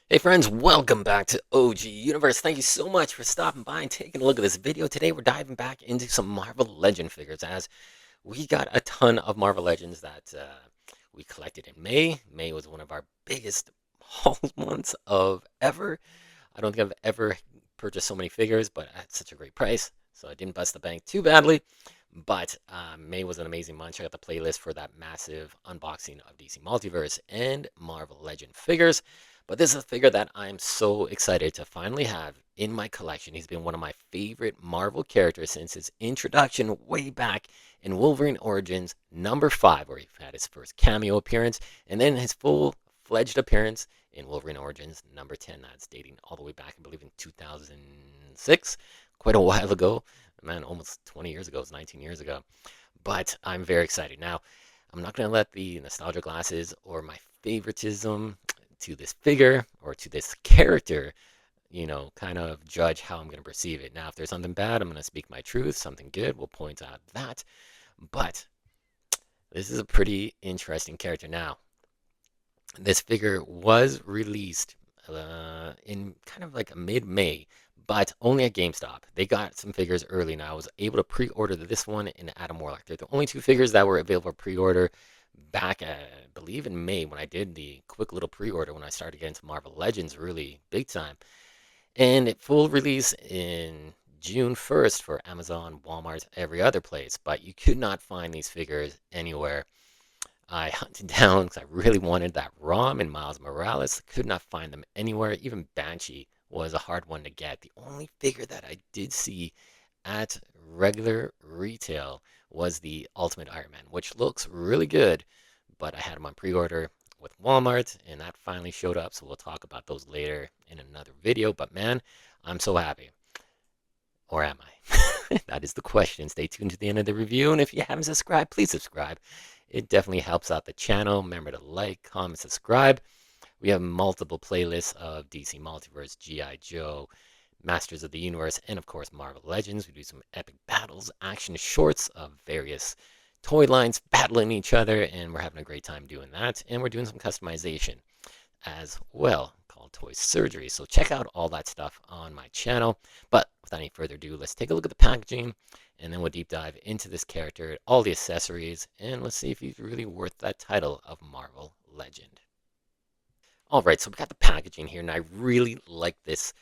Hey friends, welcome back to OG Universe. Thank you so much for stopping by and taking a look at this video. Today we're diving back into some Marvel Legend figures as we got a ton of Marvel Legends that we collected in May. May was one of our biggest haul months of ever. I don't think I've ever purchased so many figures, but at such a great price. So I didn't bust the bank too badly. But May was an amazing month. Check out the playlist for that massive unboxing of DC Multiverse and Marvel Legend figures. But this is a figure that I'm so excited to finally have in my collection. He's been one of my favorite Marvel characters since his introduction way back in Wolverine Origins #5, where he had his first cameo appearance, and then his full-fledged appearance in Wolverine Origins #10. That's dating all the way back, I believe, in 2006, quite a while ago. Man, almost 20 years ago. It's 19 years ago. But I'm very excited. Now, I'm not going to let the nostalgia glasses or my favoritism to this figure or to this character, kind of judge how I'm going to perceive it. Now, if there's something bad, I'm going to speak my truth. Something good, we'll point out that. But this is a pretty interesting character. Now, this figure was released in kind of like mid-May, but only at GameStop. They got some figures early, and I was able to pre-order this one and Adam Warlock. They're the only two figures that were available for pre-order back, I believe, in May when I did the quick little pre-order when I started getting to Marvel Legends really big time. And it full release in June 1st for Amazon, Walmart, every other place, but you could not find these figures anywhere. I hunted down because I really wanted that ROM and Miles Morales. Could not find them anywhere. Even Banshee was a hard one to get. The only figure that I did see at regular retail was the Ultimate Iron Man, which looks really good, but I had them on pre-order with Walmart, and that finally showed up. So we'll talk about those later in another video. But man, I'm so happy. Or am I? That is the question. Stay tuned to the end of the review. And if you haven't subscribed, please subscribe. It definitely helps out the channel. Remember to like, comment, subscribe. We have multiple playlists of DC Multiverse, G.I. Joe, Masters of the Universe, and of course Marvel Legends. We do some epic battles, action shorts of various toy lines battling each other, and we're having a great time doing that. And we're doing some customization as well called Toy Surgery. So check out all that stuff on my channel. But without any further ado, let's take a look at the packaging and then we'll deep dive into this character, all the accessories, and let's see if he's really worth that title of Marvel Legend. All right, so we got the packaging here, and I really like this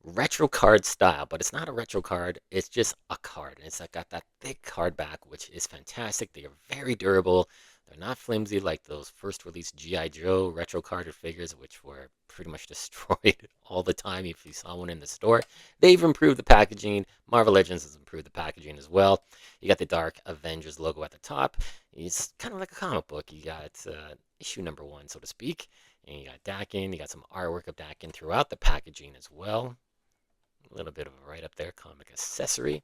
retro card style, but it's not a retro card, it's just a card. And it's got that thick card back, which is fantastic. They are very durable. They're not flimsy like those first release G.I. Joe retro carded figures, which were pretty much destroyed all the time if you saw one in the store. They've improved the packaging. Marvel Legends has improved the packaging as well. You got the Dark Avengers logo at the top. It's kind of like a comic book. You got issue #1, so to speak. And you got Daken. You got some artwork of Daken throughout the packaging as well. A little bit of a right up there comic accessory.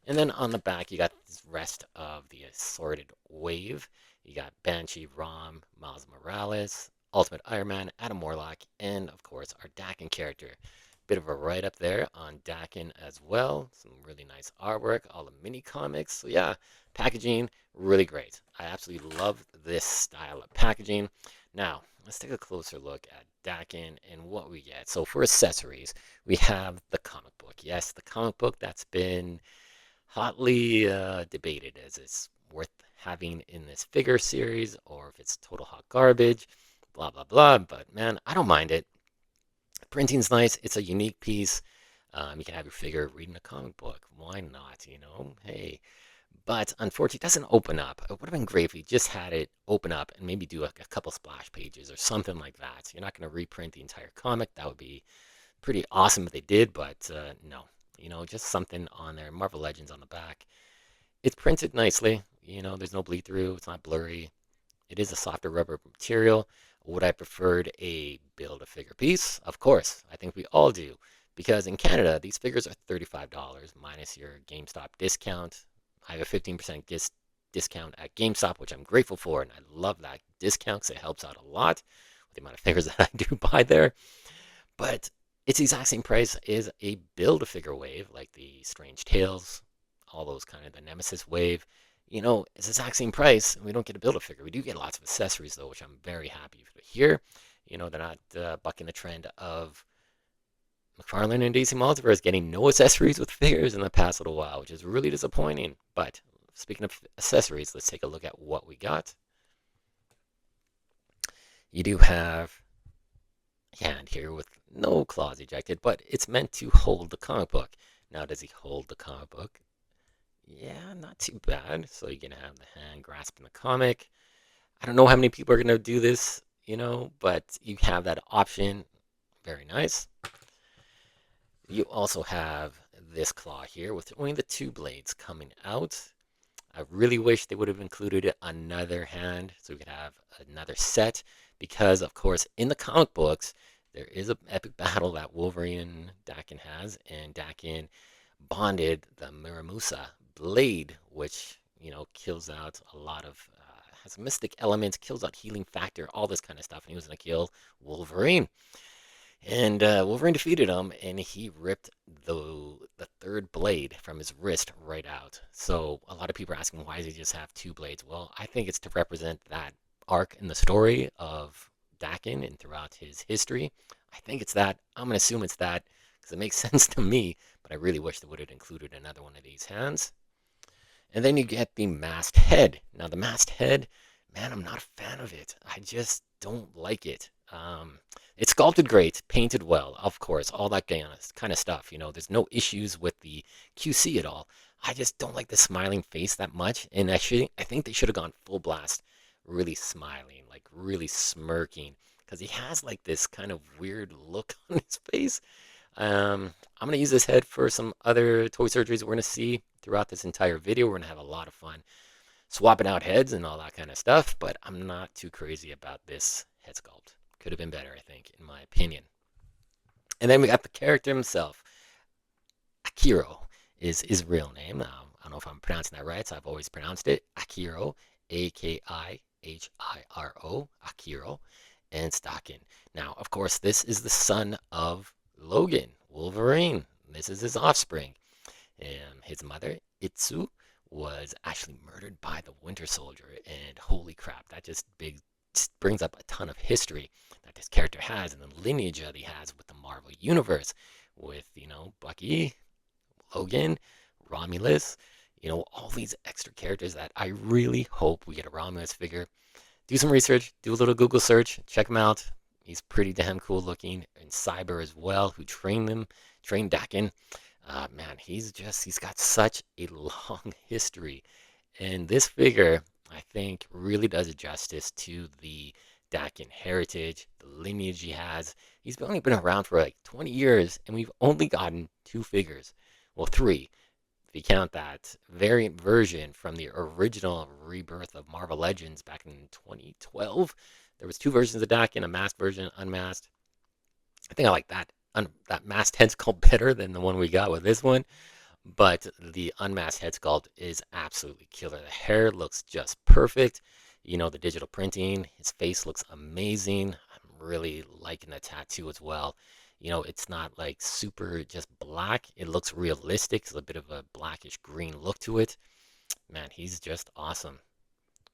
And then on the back, you got the rest of the assorted wave. You got Banshee, Rom, Miles Morales, Ultimate Iron Man, Adam Warlock, and of course our Daken character. Bit of a write up there on Daken as well. Some really nice artwork, all the mini comics. So yeah, packaging really great. I absolutely love this style of packaging. Now, let's take a closer look at Daken and what we get. So for accessories, we have the comic book. Yes, the comic book that's been hotly debated as it's worth having in this figure series or if it's total hot garbage, blah, blah, blah. But man, I don't mind it. Printing's nice. It's a unique piece. You can have your figure reading a comic book. Why not? Hey. But unfortunately, it doesn't open up. It would have been great if you just had it open up and maybe do a couple splash pages or something like that. You're not going to reprint the entire comic. That would be pretty awesome if they did, but no. Just something on there. Marvel Legends on the back. It's printed nicely. There's no bleed through. It's not blurry. It is a softer rubber material. Would I preferred a build-a-figure piece? Of course. I think we all do. Because in Canada, these figures are $35 minus your GameStop discount. I have a 15% discount at GameStop, which I'm grateful for, and I love that discount because it helps out a lot with the amount of figures that I do buy there. But it's the exact same price as a Build-A-Figure wave, like the Strange Tales, all those kind of the Nemesis wave. It's the exact same price, and we don't get a Build-A-Figure. We do get lots of accessories, though, which I'm very happy to hear. They're not bucking the trend of McFarlane and DC Multiverse getting no accessories with figures in the past little while, which is really disappointing. But speaking of accessories, let's take a look at what we got. You do have a hand here with no claws ejected, but it's meant to hold the comic book. Now, does he hold the comic book? Yeah, not too bad. So you can have the hand grasping the comic. I don't know how many people are going to do this, but you have that option. Very nice. You also have this claw here with only the two blades coming out. I really wish they would have included another hand so we could have another set because, of course, in the comic books, there is an epic battle that Wolverine and Daken has, and Daken bonded the Miramusa blade, which, kills out a lot of, has mystic elements, kills out healing factor, all this kind of stuff, and he was going to kill Wolverine. And Wolverine defeated him, and he ripped the third blade from his wrist right out. So a lot of people are asking, why does he just have two blades? Well, I think it's to represent that arc in the story of Daken and throughout his history. I think it's that. I'm going to assume it's that because it makes sense to me, but I really wish they would have included another one of these hands. And then you get the masked head. Now, the masked head, man, I'm not a fan of it. I just don't like it. It's sculpted great, painted well, of course, all that kind of stuff. There's no issues with the QC at all. I just don't like the smiling face that much. And actually, I think they should have gone full blast, really smiling, like really smirking, because he has like this kind of weird look on his face. I'm going to use this head for some other toy surgeries we're going to see throughout this entire video. We're going to have a lot of fun swapping out heads and all that kind of stuff, but I'm not too crazy about this head sculpt. Could have been better, I think, in my opinion. And then we got the character himself. Akiro is his real name. I don't know if I'm pronouncing that right, so I've always pronounced it Akiro, Akihiro, Akiro, and Daken. Now, of course, this is the son of Logan, Wolverine. This is his offspring. His mother, Itsu, was actually murdered by the Winter Soldier. And holy crap, that just brings up a ton of history that this character has and the lineage that he has with the Marvel Universe with, Bucky, Logan, Romulus, all these extra characters that I really hope we get a Romulus figure. Do some research, do a little Google search, check him out. He's pretty damn cool looking. And Cyber as well, who trained Daken. Man, he's got such a long history. And this figure, I think, really does justice to the Daken heritage, the lineage he has. He's only been around for like 20 years, and we've only gotten two figures. Well, three, if you count that variant version from the original rebirth of Marvel Legends back in 2012. There was two versions of Daken, a masked version, unmasked. I think I like that masked head sculpt better than the one we got with this one. But the unmasked head sculpt is absolutely killer. The hair looks just perfect. The digital printing, his face looks amazing. I'm really liking the tattoo as well. It's not like super just black. It looks realistic. It's a bit of a blackish green look to it. Man, he's just awesome.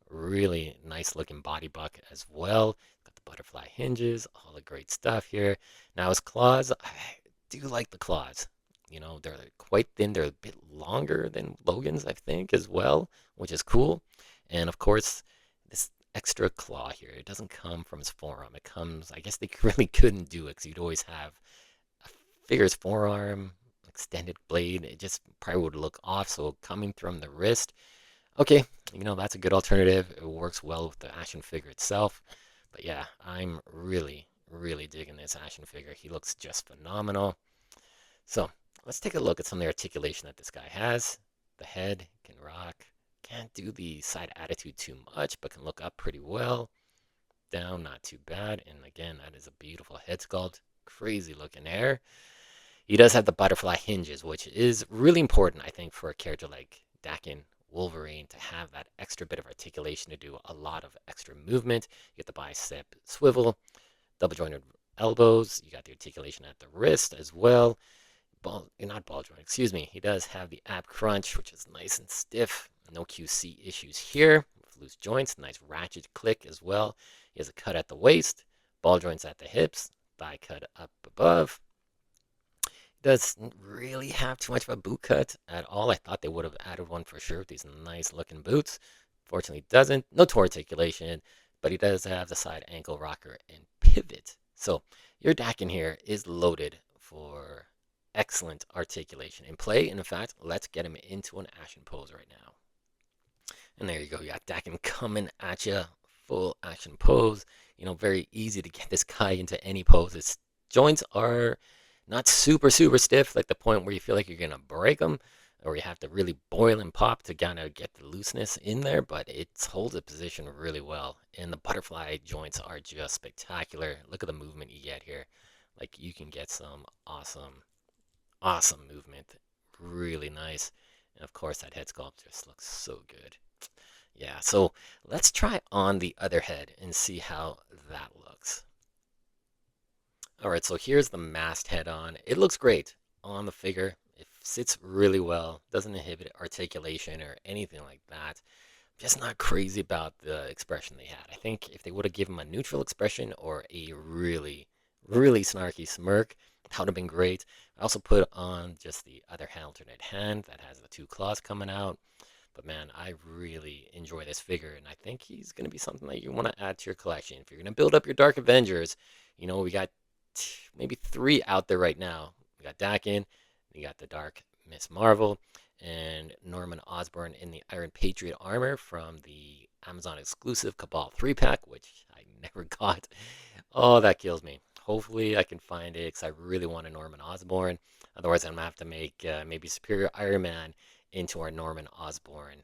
Really nice looking body buck as well. Got the butterfly hinges, all the great stuff here. Now his claws, I do like the claws. They're quite thin. They're a bit longer than Logan's, I think, as well, which is cool. And of course, this extra claw here, it doesn't come from his forearm. It comes, I guess they really couldn't do it because you'd always have a figure's forearm, extended blade. It just probably would look off. So coming from the wrist, okay, that's a good alternative. It works well with the action figure itself. But yeah, I'm really, really digging this action figure. He looks just phenomenal. So let's take a look at some of the articulation that this guy has. The head can rock. Can't do the side attitude too much, but can look up pretty well. Down, not too bad. And again, that is a beautiful head sculpt. Crazy looking hair. He does have the butterfly hinges, which is really important, I think, for a character like Daken Wolverine to have that extra bit of articulation to do a lot of extra movement. You get the bicep swivel, double jointed elbows. You got the articulation at the wrist as well. Not ball joint, excuse me. He does have the ab crunch, which is nice and stiff. No QC issues here with loose joints. Nice ratchet click as well. He has a cut at the waist, ball joints at the hips, thigh cut up above. Doesn't really have too much of a boot cut at all. I thought they would have added one for sure with these nice looking boots. Fortunately, doesn't. No toe articulation, but he does have the side ankle rocker and pivot. So your Dakin here is loaded for excellent articulation and play. And in fact, let's get him into an action pose right now. And there you go. You got Dakin coming at you, full action pose. Very easy to get this guy into any pose. His joints are not super stiff, like the point where you feel like you're gonna break them, or you have to really boil and pop to kind of get the looseness in there. But it holds the position really well, and the butterfly joints are just spectacular. Look at the movement you get here. Like, you can get some awesome movement. Really nice. And of course, that head sculpt just looks so good. Yeah, so let's try on the other head and see how that looks. All right, so here's the masked head on. It looks great on the figure. It sits really well, doesn't inhibit articulation or anything like that. Just not crazy about the expression they had. I think if they would have given him a neutral expression or a really snarky smirk, that would have been great. I also put on just the other alternate hand that has the two claws coming out. But man, I really enjoy this figure, and I think he's going to be something that you want to add to your collection. If you're going to build up your Dark Avengers, we got maybe 3 out there right now. We got Dakin, we got the Dark Miss Marvel, and Norman Osborn in the Iron Patriot armor from the Amazon exclusive Cabal 3-pack, which I never got. Oh, that kills me. Hopefully I can find it, because I really want a Norman Osborn. Otherwise, I'm going to have to make maybe Superior Iron Man into our Norman Osborn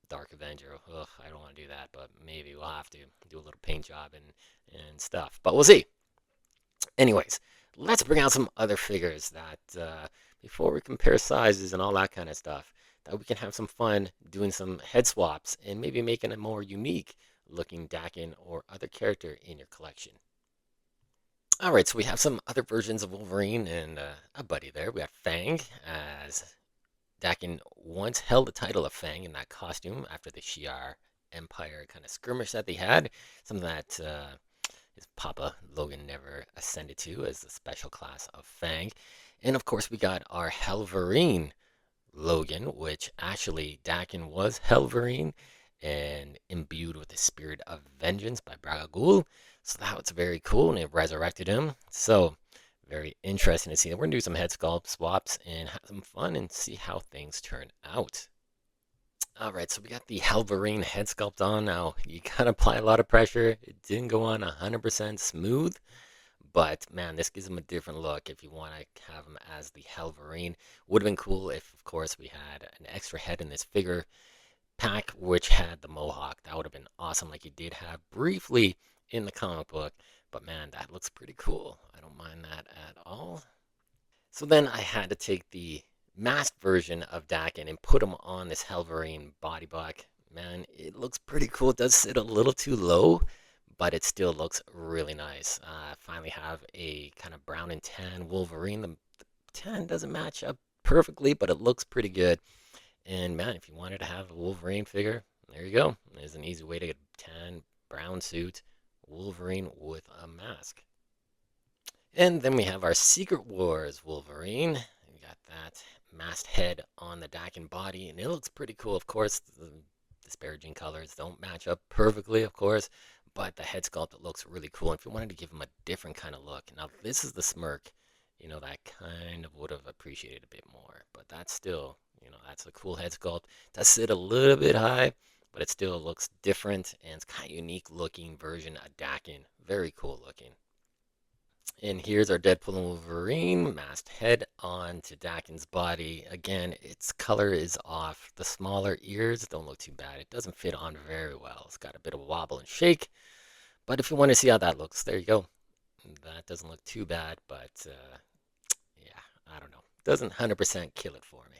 Dark Avenger. Ugh, I don't want to do that, but maybe we'll have to do a little paint job and stuff. But we'll see. Anyways, let's bring out some other figures that, before we compare sizes and all that kind of stuff, that we can have some fun doing some head swaps and maybe making a more unique looking Dakin or other character in your collection. All right, so we have some other versions of Wolverine and a buddy there. We got Fang, as Dakin once held the title of Fang in that costume after the Shi'ar Empire kind of skirmish that they had, something that his papa Logan never ascended to as the special class of Fang. And of course, we got our Helverine Logan, which actually Dakin was Helverine and imbued with the spirit of vengeance by Braga Ghul. So that was very cool, and it resurrected him. So very interesting to see. We're going to do some head sculpt swaps and have some fun and see how things turn out. All right, so we got the Helverine head sculpt on. Now, you got to apply a lot of pressure. It didn't go on 100% smooth, but man, this gives him a different look if you want to have him as the Helverine. Would have been cool if, of course, we had an extra head in this figure pack, which had the mohawk. That would have been awesome, like you did have briefly in the comic book. But man, that looks pretty cool. I don't mind that at all. So then I had to take the masked version of Dakin and put him on this Helverine body block. Man, it looks pretty cool. It does sit a little too low, but it still looks really nice. Finally have a kind of brown and tan Wolverine. The tan doesn't match up perfectly, but it looks pretty good. And man, if you wanted to have a Wolverine figure, there you go. There's an easy way to get a tan brown suit Wolverine with a mask. And then we have our Secret Wars Wolverine. We got that masked head on the Dakin body, and it looks pretty cool. Of course, the disparaging colors don't match up perfectly, of course, but the head sculpt, it looks really cool. And if you wanted to give him a different kind of look, now this is the smirk, that kind of would have appreciated a bit more, but that's still, that's a cool head sculpt. It does sit a little bit high, but it still looks different, and it's kind of unique looking version of Dakin. Very cool looking. And here's our Deadpool and Wolverine masked head onto Dakin's body. Again, its color is off. The smaller ears don't look too bad. It doesn't fit on very well. It's got a bit of a wobble and shake. But if you want to see how that looks, there you go. That doesn't look too bad, but yeah, I don't know. Doesn't 100% kill it for me.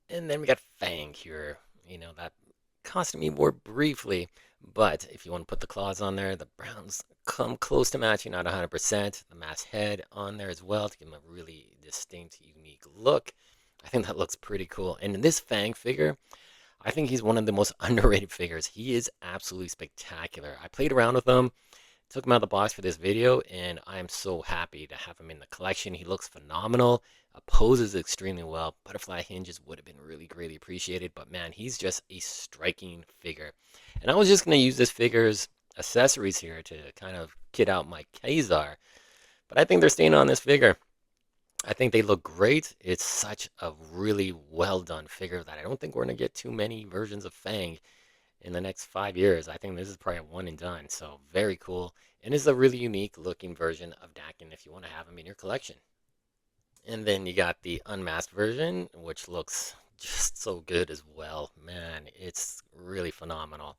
And then we got Fang here. That costume he wore briefly, but if you want to put the claws on there, the browns come close to matching, not 100%. The masked head on there as well to give him a really distinct, unique look. I think that looks pretty cool. And in this Fang figure, I think he's one of the most underrated figures. He is absolutely spectacular. I played around with him Took him out of the box for this video, and I'm so happy to have him in the collection. He looks phenomenal, poses extremely well. Butterfly hinges would have been really greatly appreciated, but man, he's just a striking figure. And I was just going to use this figure's accessories here to kind of kit out my Kazar, but I think they're staying on this figure. I think they look great. It's such a really well done figure that I don't think we're going to get too many versions of Fang in the next 5 years. I think this is probably a one and done. So very cool. And is a really unique looking version of Daken if you want to have him in your collection. And then you got the unmasked version, which looks just so good as well. Man, it's really phenomenal.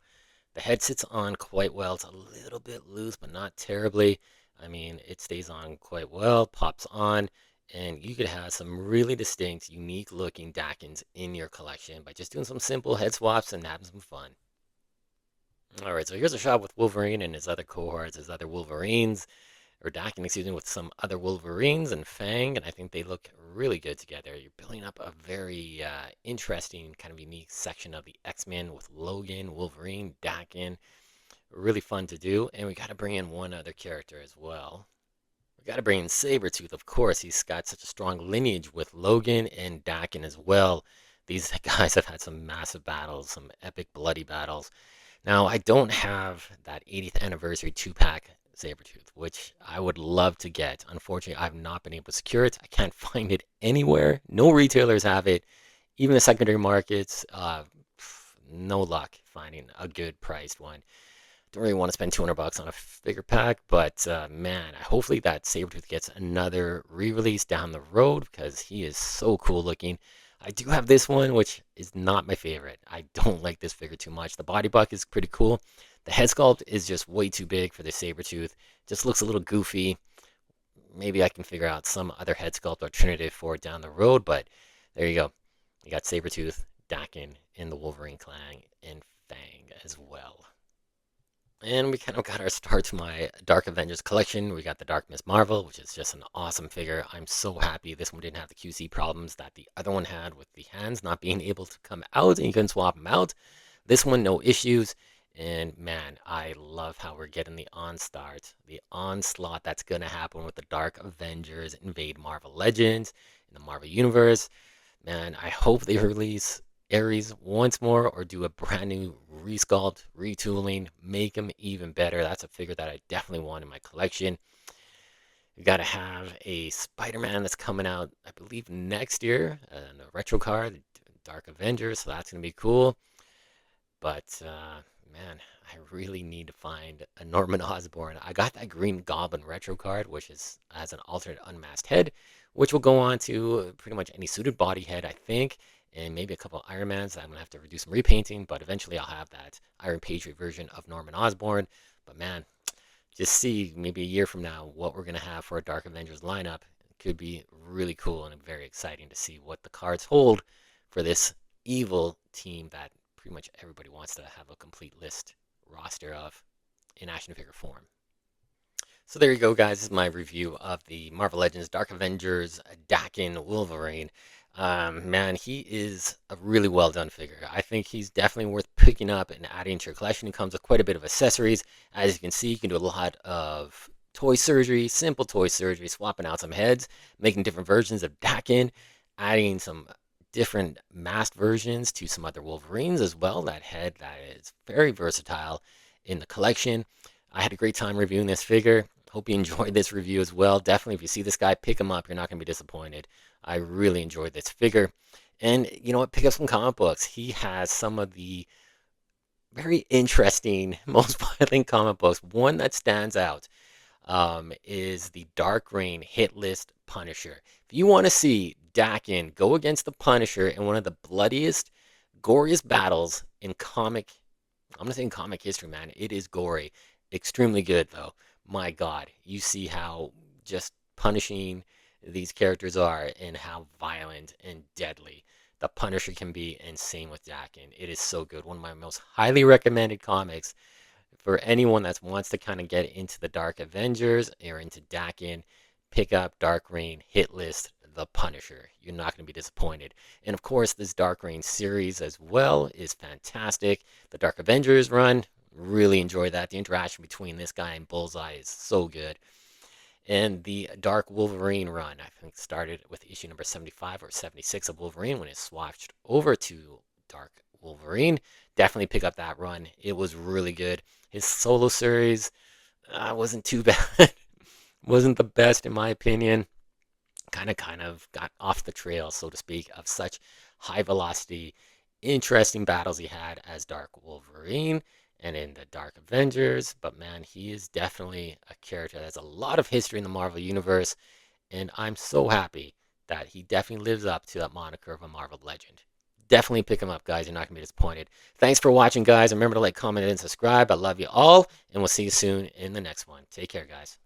The head sits on quite well. It's a little bit loose, but not terribly. I mean, it stays on quite well, pops on, and you could have some really distinct, unique looking Dakens in your collection by just doing some simple head swaps and having some fun. All right, so here's a shot with Wolverine and his other cohorts, his other Wolverines, or Daken, excuse me, with some other Wolverines and Fang, and I think they look really good together. You're building up a very interesting, kind of unique section of the X-Men with Logan, Wolverine, Daken. Really fun to do, and we got to bring in one other character as well. We got to bring in Sabretooth, of course. He's got such a strong lineage with Logan and Daken as well. These guys have had some massive battles, some epic bloody battles. Now, I don't have that 80th anniversary 2-pack Sabretooth, which I would love to get. Unfortunately, I've not been able to secure it. I can't find it anywhere. No retailers have it. Even the secondary markets, no luck finding a good priced one. Don't really want to spend 200 bucks on a figure pack, but man, hopefully that Sabretooth gets another re-release down the road because he is so cool looking. I do have this one, which is not my favorite. I don't like this figure too much. The body buck is pretty cool. The head sculpt is just way too big for the Sabretooth. Just looks a little goofy. Maybe I can figure out some other head sculpt alternative for it down the road, but there you go. You got Sabretooth, Daken, and the Wolverine clan, and Fang as well. And we kind of got our start to my Dark Avengers collection. We got the Dark Miss Marvel, which is just an awesome figure. I'm so happy this one didn't have the QC problems that the other one had with the hands not being able to come out and you can swap them out. This one, no issues. And man, I love how we're getting the onslaught that's going to happen with the Dark Avengers invade Marvel Legends in the Marvel Universe. Man, I hope they release Ares once more or do a brand new resculpt, retooling, make them even better. That's a figure that I definitely want in my collection. We got to have a Spider-Man that's coming out, I believe, next year, and a retro card, Dark Avengers, so that's going to be cool. But, man, I really need to find a Norman Osborn. I got that Green Goblin retro card, which has an alternate unmasked head, which will go on to pretty much any suited body head, I think, and maybe a couple of Iron Mans that I'm going to have to do some repainting, but eventually I'll have that Iron Patriot version of Norman Osborn. But man, just see maybe a year from now what we're going to have for a Dark Avengers lineup. It could be really cool and very exciting to see what the cards hold for this evil team that pretty much everybody wants to have a complete list roster of in action figure form. So there you go, guys. This is my review of the Marvel Legends Dark Avengers Daken Wolverine. Man, he is a really well done figure. I think he's definitely worth picking up and adding to your collection. He comes with quite a bit of accessories. As you can see, you can do a lot of toy surgery, simple toy surgery, swapping out some heads, making different versions of Daken, adding some different masked versions to some other Wolverines as well. That head that is very versatile in the collection. I had a great time reviewing this figure. Hope you enjoyed this review as well. Definitely, if you see this guy, pick him up. You're not going to be disappointed. I really enjoyed this figure. And you know what? Pick up some comic books. He has some of the very interesting, most violent comic books. One that stands out is the Dark Reign Hit List Punisher. If you want to see Daken go against the Punisher in one of the bloodiest, goriest battles in comic, I'm going to say in comic history, man. It is gory. Extremely good, though. My God, you see how just punishing these characters are and how violent and deadly the Punisher can be, and same with Daken. It is so good. One of my most highly recommended comics for anyone that wants to kind of get into the Dark Avengers or into Daken. Pick up Dark Reign Hit List The Punisher. You're not going to be disappointed. And of course, this Dark Reign series as well is fantastic. The Dark Avengers run, Really enjoy that. The interaction between this guy and Bullseye is so good. And the Dark Wolverine run, I think, started with issue number 75 or 76 of Wolverine when it swatched over to Dark Wolverine. Definitely pick up that run. It was really good. His solo series wasn't too bad. Wasn't the best in my opinion. Kind of got off the trail, so to speak, of such high velocity, interesting battles he had as Dark Wolverine and in the Dark Avengers. But man, he is definitely a character that has a lot of history in the Marvel Universe, and I'm so happy that he definitely lives up to that moniker of a Marvel legend. Definitely pick him up, guys. You're not going to be disappointed. Thanks for watching, guys. Remember to like, comment, and subscribe. I love you all, and we'll see you soon in the next one. Take care, guys.